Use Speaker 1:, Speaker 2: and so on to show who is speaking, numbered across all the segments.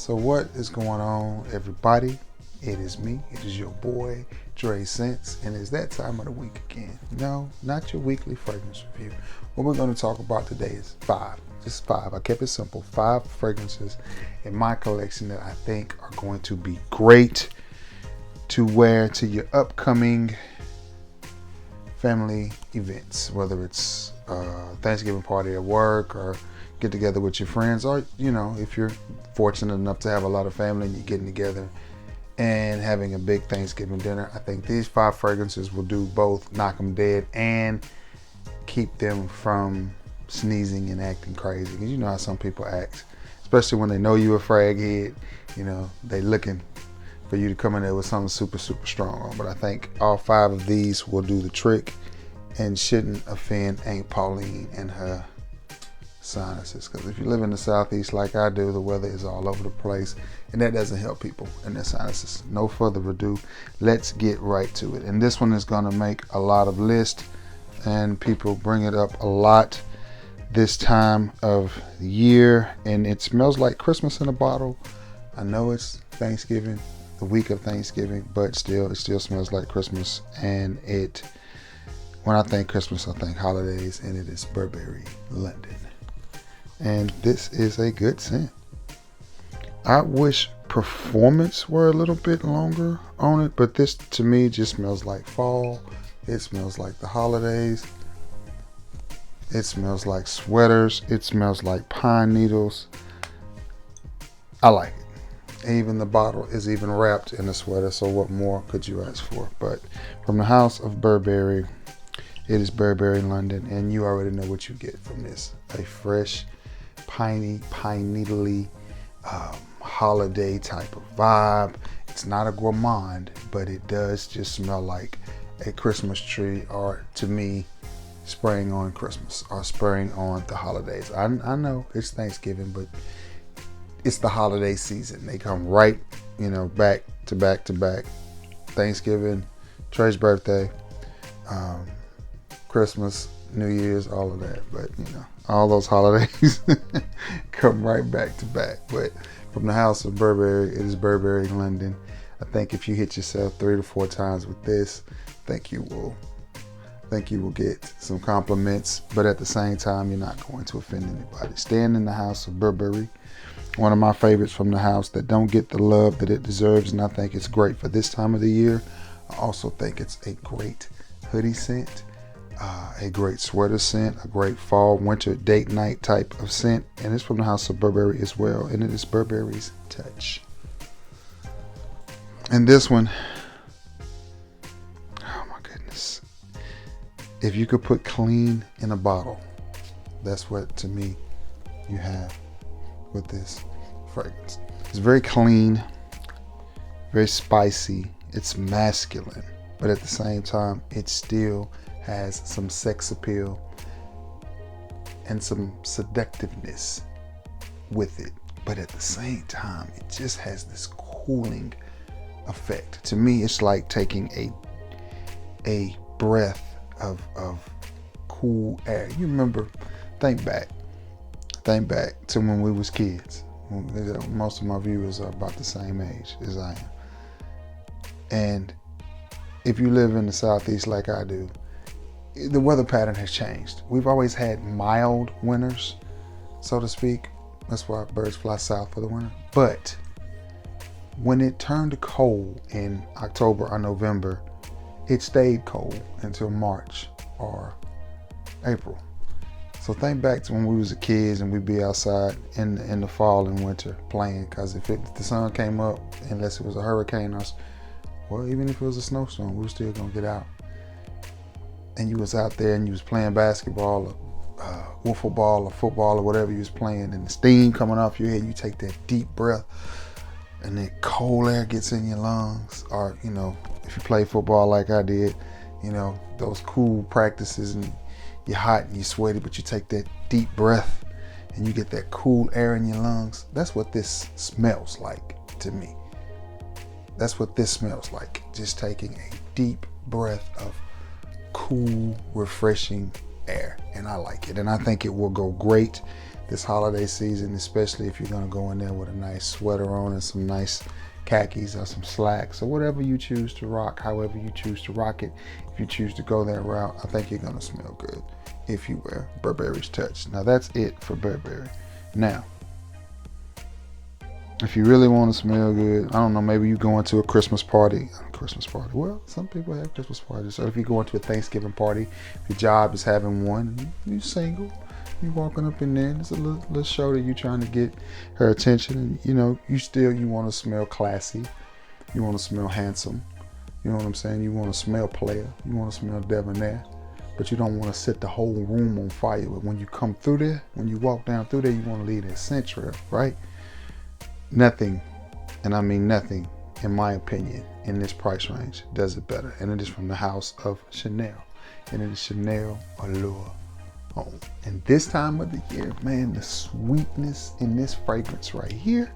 Speaker 1: So what is going on, everybody? It is me. It is your boy, Dre Sense, and it's that time of the week again. No, not your weekly fragrance review. What we're going to talk about today is just five. I kept it simple. 5 fragrances in my collection that I think are going to be great to wear to your upcoming family events, whether it's a Thanksgiving party at work or get together with your friends, or if you're fortunate enough to have a lot of family and you're getting together and having a big Thanksgiving dinner. I think these 5 fragrances will do both, knock them dead and keep them from sneezing and acting crazy. Because you know how some people act, especially when they know you're a frag head. They looking for you to come in there with something super, super strong on. But I think all 5 of these will do the trick and shouldn't offend Aunt Pauline and her sinuses. Because if you live in the Southeast like I do, the weather is all over the place, and that doesn't help people and their sinuses. No further ado, let's get right to it. And this one is going to make a lot of lists, and people bring it up a lot this time of the year, and it smells like Christmas in a bottle. I know it's Thanksgiving, the week of Thanksgiving, but still, it still smells like Christmas. And when I think Christmas, I think holidays, and it is Burberry London. And this is a good scent. I wish performance were a little bit longer on it, but this to me just smells like fall. It smells like the holidays. It smells like sweaters. It smells like pine needles. I like it. Even the bottle is even wrapped in a sweater, so what more could you ask for? But from the house of Burberry, it is Burberry London, and you already know what you get from this. A fresh, pine needly holiday type of vibe. It's not a gourmand, but it does just smell like a Christmas tree, or to me, spraying on Christmas or spraying on the holidays. I know it's Thanksgiving, but it's the holiday season. They come right, back to back to back. Thanksgiving, Trey's birthday, Christmas, New Year's, all of that. But all those holidays come right back to back. But from the house of Burberry, it is Burberry London. I think if you hit yourself 3 to 4 times with this, I think you will get some compliments, but at the same time, you're not going to offend anybody. Staying in the house of Burberry, one of my favorites from the house that don't get the love that it deserves, and I think it's great for this time of the year. I also think it's a great hoodie scent, a great sweater scent, a great fall, winter, date night type of scent, and it's from the house of Burberry as well, and it is Burberry's Touch. And this one, oh my goodness. If you could put clean in a bottle, that's what, to me, you have with this fragrance. It's very clean, very spicy. It's masculine, but at the same time, it still has some sex appeal and some seductiveness with it. But at the same time, it just has this cooling effect. To me, it's like taking a breath of cool air. You remember, think back to when we was kids. Most of my viewers are about the same age as I am. And if you live in the Southeast like I do, the weather pattern has changed. We've always had mild winters, so to speak. That's why birds fly south for the winter. But when it turned cold in October or November, it stayed cold until March or April. So think back to when we was kids and we'd be outside in the fall and winter playing, because if the sun came up, unless it was a hurricane or even if it was a snowstorm, we were still gonna get out. And you was out there and you was playing basketball or wiffle ball or football or whatever you was playing, and the steam coming off your head, you take that deep breath and then cold air gets in your lungs. Or if you play football like I did, those cool practices, and you're hot and you're sweaty, but you take that deep breath and you get that cool air in your lungs. That's what this smells like to me. That's what this smells like. Just taking a deep breath of cool, refreshing air. And I like it. And I think it will go great this holiday season, especially if you're gonna go in there with a nice sweater on and some nice khakis or some slacks or whatever you choose to rock, however you choose to rock it. If you choose to go that route, I think you're gonna smell good if you wear Burberry's Touch. Now that's it for Burberry. Now, if you really want to smell good, I don't know, maybe you go into a Christmas party. Well, some people have Christmas parties. So if you go into a Thanksgiving party, if your job is having one, and you're single, you're walking up in there, and it's a little show that you're trying to get her attention, and you want to smell classy, you want to smell handsome, you know what I'm saying? You want to smell player, you want to smell debonair, but you don't want to set the whole room on fire. But when you come through there, when you walk down through there, you want to leave that scent trail, right? Nothing, and I mean nothing, in my opinion, in this price range does it better. And it is from the house of Chanel, and it is Chanel Allure. Oh, and this time of the year, man, the sweetness in this fragrance right here,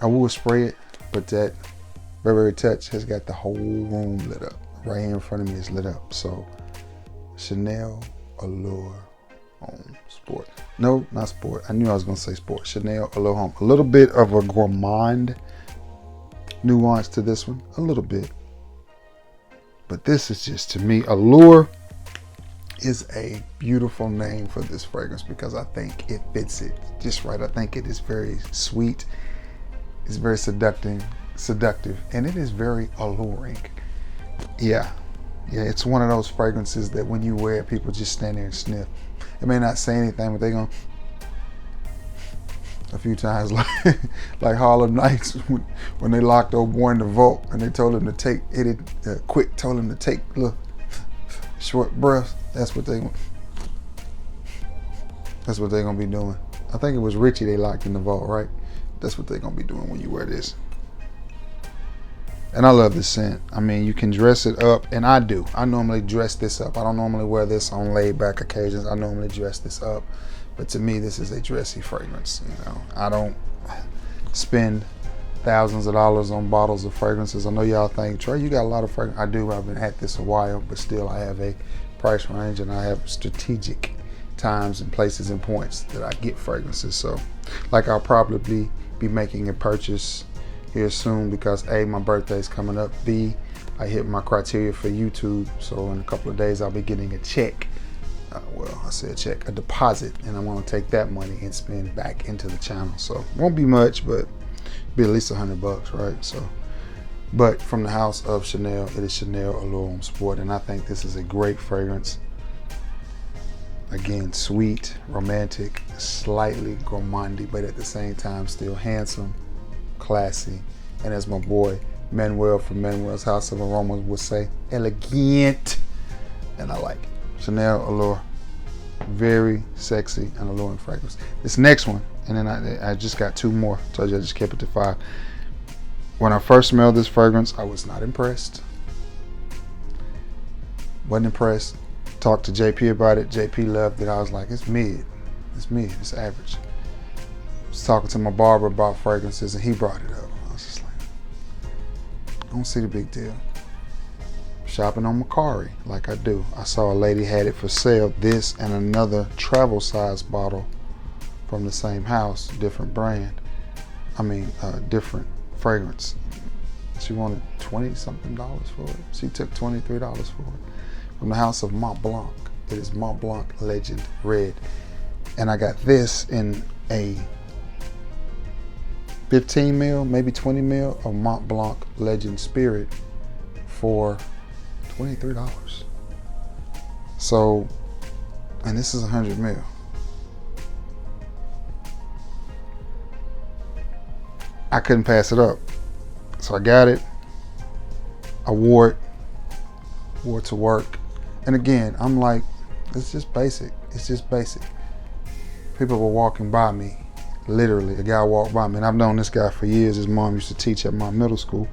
Speaker 1: I will spray it, but that Burberry Touch has got the whole room lit up. Right here in front of me is lit up. So Chanel Allure Home Sport. No, not sport. I knew I was going to say sport. Chanel Allure Home. A little bit of a gourmand nuance to this one. A little bit. But this is just, to me, Allure is a beautiful name for this fragrance because I think it fits it just right. I think it is very sweet. It's very seductive, and it is very alluring. Yeah, it's one of those fragrances that when you wear it, people just stand there and sniff. It may not say anything, but they're going a few times, like Harlem Nights when they locked old boy in the vault and they told him to take told him to take little short breaths. That's what they're gonna be doing. I think it was Richie they locked in the vault, right? That's what they're gonna be doing when you wear this. And I love this scent. I mean, you can dress it up, and I do. I normally dress this up. I don't normally wear this on laid-back occasions. I normally dress this up. But to me, this is a dressy fragrance. I don't spend thousands of dollars on bottles of fragrances. I know y'all think, Trey, you got a lot of fragrance. I do. I've been at this a while, but still I have a price range, and I have strategic times and places and points that I get fragrances. So, like, I'll probably be making a purchase here soon because A, my birthday is coming up. B, I hit my criteria for YouTube, so in a couple of days I'll be getting a check. A deposit, and I want to take that money and spend back into the channel. So won't be much, but be at least $100, right? So, but from the house of Chanel, it is Chanel Allure Home Sport, and I think this is a great fragrance. Again, sweet, romantic, slightly gourmandy, but at the same time still handsome, classy, and as my boy Manuel from Manuel's House of Aromas would say, elegant, and I like it. Chanel Allure, very sexy and alluring fragrance. This next one, and then I just got two more. Told you I just kept it to 5. When I first smelled this fragrance, I was not impressed. Wasn't impressed. Talked to JP about it. JP loved it. I was like, it's mid. It's average. I was talking to my barber about fragrances, and he brought it up. I was just like, I don't see the big deal. Shopping on Macari, like I do. I saw a lady had it for sale, this and another travel size bottle from the same house, different brand. Different fragrance. She wanted $20-something for it. She took $23 for it. From the house of Mont Blanc. It is Mont Blanc Legend Red. And I got this in a 15 mil, maybe 20 mil of Mont Blanc Legend Spirit for $23. So, and this is 100 mil. I couldn't pass it up. So I got it. I wore it to work. And again, I'm like, it's just basic. People were walking by me. Literally, a guy walked by me, and I've known this guy for years. His mom used to teach at my middle school.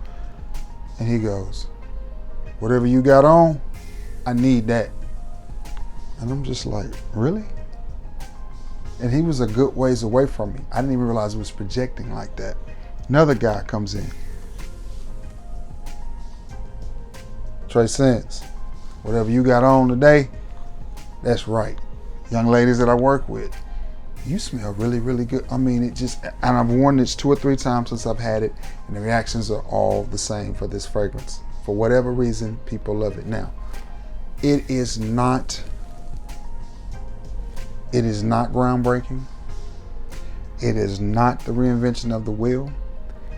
Speaker 1: And he goes, whatever you got on, I need that. And I'm just like, really? And he was a good ways away from me. I didn't even realize he was projecting like that. Another guy comes in. Trey Sense, whatever you got on today, that's right. young ladies that I work with, you smell really, really good. I mean, it just, and I've worn this 2 or 3 times since I've had it, and the reactions are all the same for this fragrance. For whatever reason, people love it. Now, it is not groundbreaking. It is not the reinvention of the wheel.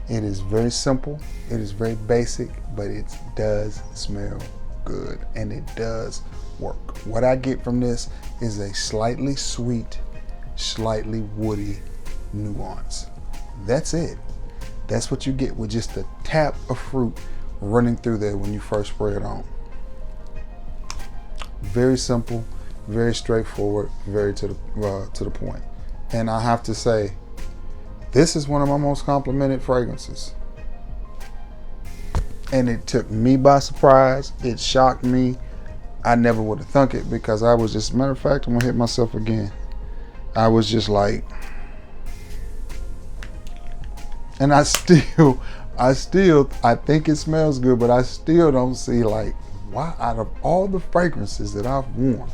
Speaker 1: It is very simple. It is very basic, but it does smell good and it does work. What I get from this is a slightly sweet, slightly woody nuance. That's it. That's what you get with just a tap of fruit running through there when you first spray it on. Very simple, very straightforward, very to the point. And I have to say, this is one of my most complimented fragrances. And it took me by surprise. It shocked me. I never would have thunk it because I was just, matter of fact, I'm gonna hit myself again. I was just like, and I think it smells good, but I still don't see like, why out of all the fragrances that I've worn,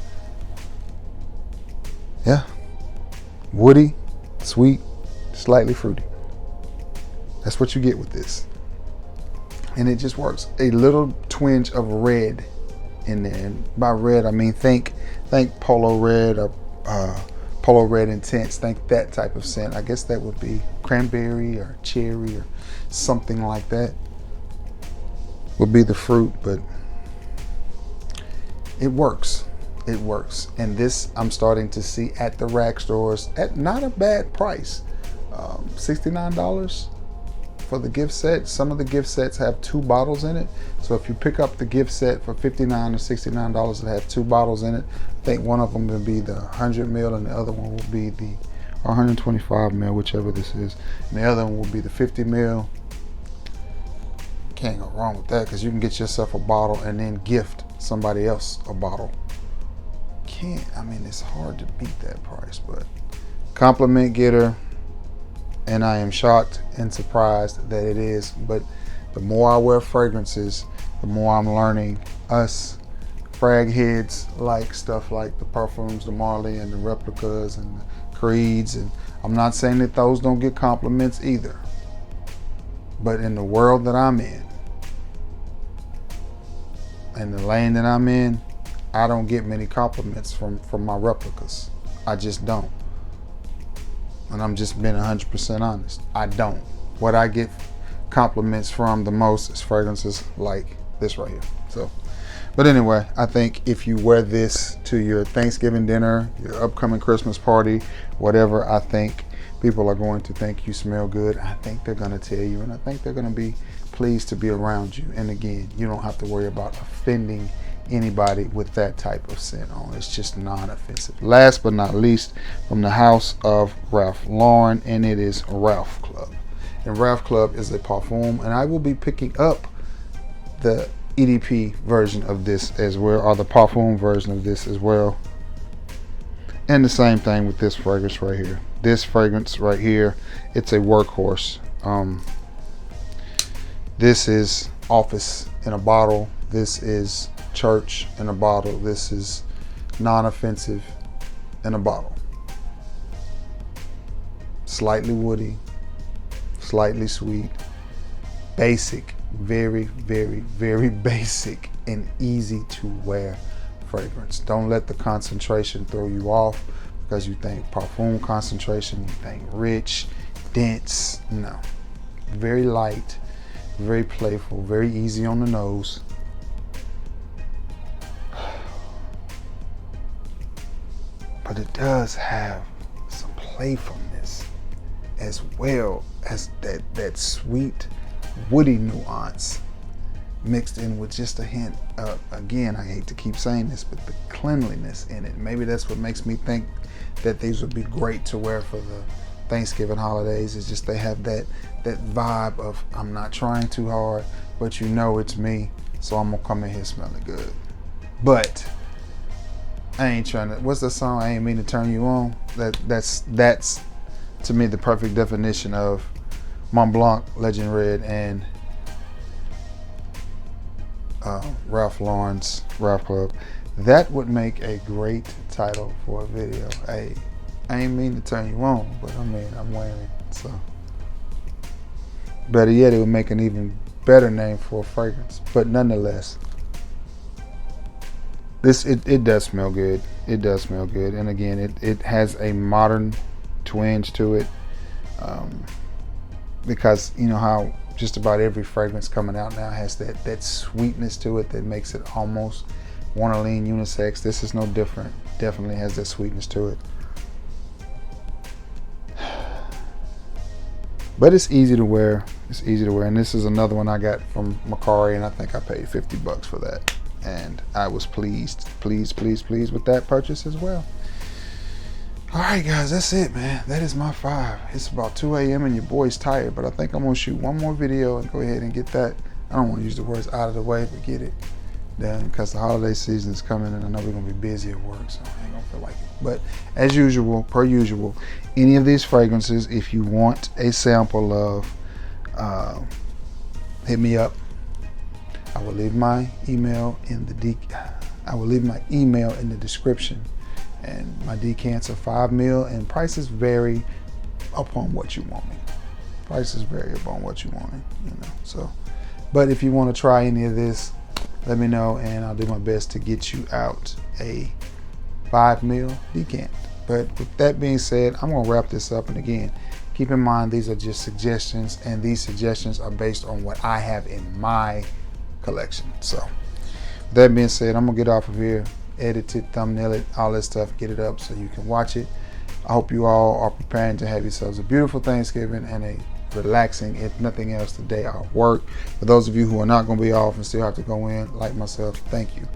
Speaker 1: yeah, woody, sweet, slightly fruity. That's what you get with this. And it just works. A little twinge of red in there. And by red, I mean, think Polo Red or Polo Red Intense. Think that type of scent. I guess that would be cranberry or cherry or something like that. Would be the fruit, but it works. It works. And this I'm starting to see at the rag stores at not a bad price. $69 for the gift set. Some of the gift sets have 2 bottles in it. So if you pick up the gift set for $59 or $69 that have 2 bottles in it, I think one of them will be the 100 ml and the other one will be the 125 ml, whichever this is. And the other one will be the 50 ml. Can't go wrong with that because you can get yourself a bottle and then gift somebody else a bottle. I mean, it's hard to beat that price, but compliment getter. And I am shocked and surprised that it is. But the more I wear fragrances, the more I'm learning. Us frag heads like stuff like the Parfums de Marly and the replicas and the Creeds. And I'm not saying that those don't get compliments either. But in the world that I'm in, and the lane that I'm in, I don't get many compliments from my replicas. I just don't. And I'm just being 100% honest. I don't. What I get compliments from the most is fragrances like this right here. So, but anyway, I think if you wear this to your Thanksgiving dinner, your upcoming Christmas party, whatever, I think people are going to think you smell good. I think they're going to tell you, and I think they're going to be pleased to be around you. And again, you don't have to worry about offending anybody with that type of scent on. It's just non-offensive. Last but not least, from the house of Ralph Lauren, and it is Ralph Club. And Ralph Club is a parfum, and I will be picking up the EDP version of this as well, or the parfum version of this as well. And the same thing with this fragrance right here. This fragrance right here, it's a workhorse. This is office in a bottle. This is church in a bottle. This is non-offensive in a bottle. Slightly woody, slightly sweet, basic, very, very, very basic and easy to wear fragrance. Don't let the concentration throw you off because you think parfum concentration, you think rich, dense. No, very light, very playful, very easy on the nose. But it does have some playfulness as well as that sweet woody nuance mixed in with just a hint of, again, I hate to keep saying this, but the cleanliness in it. Maybe that's what makes me think that these would be great to wear for the Thanksgiving holidays. It's just they have that vibe of, I'm not trying too hard, but you know it's me, so I'm gonna come in here smelling good. But I ain't trying to, what's the song? I ain't mean to turn you on. That's to me the perfect definition of Mont Blanc, Legend Red, and Ralph Lauren's Ralph Club. That would make a great title for a video. Hey, I ain't mean to turn you on, but I mean, I'm wearing it, so. Better yet, it would make an even better name for a fragrance. But nonetheless, it does smell good. It does smell good. And again, it has a modern twinge to it. Because you know how just about every fragrance coming out now has that sweetness to it that makes it almost want to lean unisex. This is no different. Definitely has that sweetness to it. But it's easy to wear. It's easy to wear. And this is another one I got from Macari, and I think I paid $50 for that. And I was pleased with that purchase as well. All right, guys, that's it, man. That is my 5. It's about 2 a.m. and your boy's tired, but I think I'm gonna shoot one more video and go ahead and get that. I don't want to use the words out of the way, but get it done because the holiday season is coming, and I know we're gonna be busy at work, so I ain't gonna feel like it. But as usual, per usual, any of these fragrances, if you want a sample of, hit me up. I will leave my email in the description. And my decants are 5 mil, and prices vary upon what you want me. Prices vary upon what you want me, you know. So, but if you want to try any of this, let me know, and I'll do my best to get you out a 5 mil decant. But with that being said, I'm gonna wrap this up. And again, keep in mind these are just suggestions, and these suggestions are based on what I have in my collection. So, with that being said, I'm gonna get off of here. Edit it, thumbnail it, all that stuff, get it up so you can watch it. I hope you all are preparing to have yourselves a beautiful Thanksgiving and a relaxing, if nothing else, day off work. For those of you who are not going to be off and still have to go in, like myself, thank you.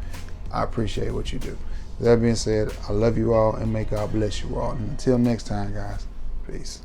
Speaker 1: I appreciate what you do. With that being said, I love you all, and may God bless you all. And until next time, guys, peace.